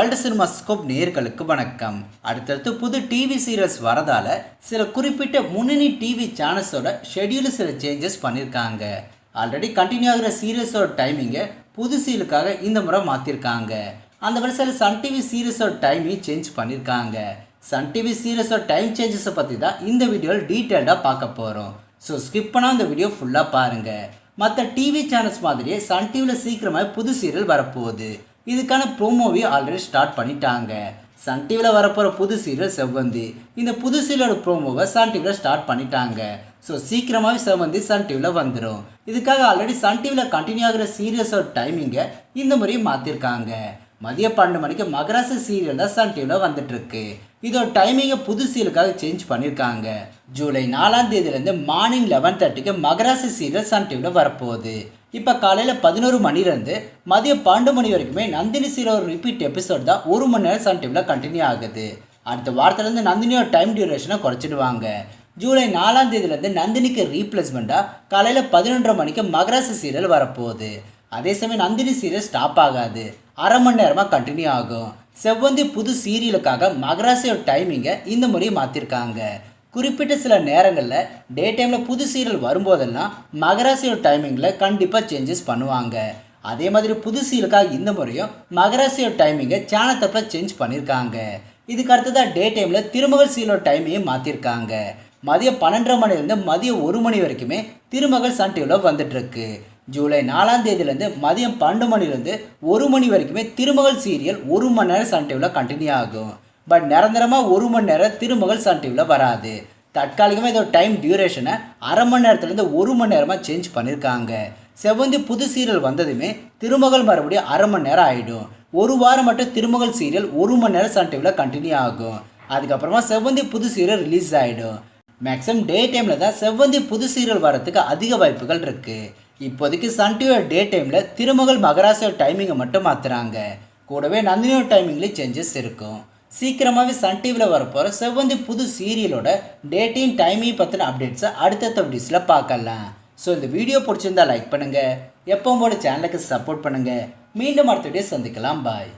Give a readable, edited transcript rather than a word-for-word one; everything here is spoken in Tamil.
வேர்ல்டு சினிமாஸ்கோப் நேயர்களுக்கு வணக்கம். அடுத்தடுத்து புது டிவி சீரியல்ஸ் வரதால சில குறிப்பிட்ட முன்னணி டிவி சேனல்ஸோட ஷெட்யூல் சில சேஞ்சஸ் பண்ணியிருக்காங்க. ஆல்ரெடி கண்டினியூ ஆகிற சீரியல்ஸோட டைமிங்கை புது சீரியலுக்காக இந்த முறை மாற்றிருக்காங்க. அந்த வரிசையில் சன் டிவி சீரியஸோட டைமிங் சேஞ்ச் பண்ணியிருக்காங்க. சன் டிவி சீரியஸோட டைம் சேஞ்சஸை பற்றி தான் இந்த வீடியோவில் டீட்டெயில்டாக பார்க்க போகிறோம். ஸோ ஸ்கிப் பண்ணால் இந்த வீடியோ ஃபுல்லாக பாருங்கள். மற்ற டிவி சேனல்ஸ் மாதிரியே சன் டிவியில் சீக்கிரமாக புது சீரியல் வரப்போகுது. இதுக்கான ப்ரோமோவே ஆல்ரெடி ஸ்டார்ட் பண்ணிட்டாங்க. சன் டிவியில் வரப்போகிற புது சீரியல் செவ்வந்தி. இந்த புது சீரியலோட ப்ரோமோவை சன் டிவியில் ஸ்டார்ட் பண்ணிட்டாங்க. ஸோ சீக்கிரமாகவே செவ்வந்தி சன் டிவியில் வந்துடும். இதுக்காக ஆல்ரெடி சன் டிவியில் கண்டினியூ ஆகிற சீரியல்ஸோட டைமிங்கை இந்த முறையும் மாற்றிருக்காங்க. மதியம் 12 மணிக்கு மகராசி சீரியல் தான் சன் டிவியில் வந்துட்டுருக்கு. இதோட டைமிங்கை புது சீரியலுக்காக சேஞ்ச் பண்ணியிருக்காங்க. ஜூலை 4ஆம் தேதியிலேருந்து மார்னிங் 11:30க்கு மகராசி சீரியல் சன் டிவியில் வரப்போகுது. இப்போ காலையில் 11 மணிலேருந்து மதியம் 12 மணி வரைக்குமே நந்தினி சீரியல் ரிப்பீட் எபிசோட் தான் 1 மணி நேரம் சன் டிவியில் கண்டினியூ ஆகுது. அடுத்த வாரத்துலேருந்து நந்தினியோட டைம் டியூரேஷனை குறைச்சிடுவாங்க. ஜூலை 4ஆம் தேதியிலேருந்து நந்தினிக்கு ரீப்ளேஸ்மெண்ட்டாக காலையில் 11:30 மணிக்கு மகராசி சீரியல் வரப்போகுது. அதே சமயம் நந்தினி சீரியல் ஸ்டாப் ஆகாது, அரை மணி நேரமாக கண்டினியூ ஆகும். செவ்வந்தி புது சீரியலுக்காக மகராசியோட டைமிங்கை இந்த முறையை மாற்றிருக்காங்க. குறிப்பிட்ட சில நேரங்களில் டே டைமில் புது சீரியல் வரும்போதெல்லாம் மகராசியோட டைமிங்கில் கண்டிப்பாக சேஞ்சஸ் பண்ணுவாங்க. அதே மாதிரி புது சீரியலுக்காக இந்த முறையும் மகராசியோட டைமிங்கை சேனல் தப்பில் சேஞ்ச் பண்ணியிருக்காங்க. இதுக்கு அடுத்ததாக டே டைமில் திருமகள் சீரியலோட டைமையும் மாற்றிருக்காங்க. மதியம் 12:30 மணிலேருந்து மதியம் 1 மணி வரைக்குமே திருமகள் சன் டிவியில் வந்துட்டுருக்கு. ஜூலை 4ஆம் தேதியிலேருந்து மதியம் 12 மணிலேருந்து 1 மணி வரைக்குமே திருமகள் சீரியல் 1 மணி நேரம் சன் டிவியில் கண்டினியூ ஆகும். பட் நிரந்தரமாக 1 மணி நேரம் திருமகள் சன் டிவியில் வராது. தற்காலிகமாக இதோட டைம் டியூரேஷனை அரை மணி நேரத்துலேருந்து 1 மணி நேரமாக சேஞ்ச் பண்ணியிருக்காங்க. செவ்வந்தி புது சீரியல் வந்ததுமே திருமகள் மறுபடியும் அரை மணி நேரம் ஆகிடும். ஒரு வாரம் மட்டும் திருமகள் சீரியல் 1 மணி நேரம் சன் டிவியில் கண்டினியூ ஆகும். அதுக்கப்புறமா செவ்வந்தி புது சீரியல் ரிலீஸ் ஆகிடும். மேக்ஸிமம் டே டைமில் தான் செவ்வந்தி புது சீரியல் வரத்துக்கு அதிக வாய்ப்புகள் இருக்குது. இப்போதைக்கு சன் டிவியோட டே டைமில் திருமகள் மகராசியோட டைமிங்கை மட்டும் மாற்றுறாங்க. கூடவே நந்தினியோட டைமிங்லேயும் சேஞ்சஸ் இருக்கும். சீக்கிரமாகவே சன் டிவியில் வரப்போகிற செவ்வந்தி புது சீரியலோட டேட்டையும் டைமையும் பற்றின அப்டேட்ஸை அடுத்தடுத்த வீடியோஸில் பார்க்கலாம். ஸோ இந்த வீடியோ பிடிச்சிருந்தால் லைக் பண்ணுங்கள், எப்பவும் போல சேனலுக்கு சப்போர்ட் பண்ணுங்கள். மீண்டும் அடுத்த வீடியோ சந்திக்கலாம். பாய்.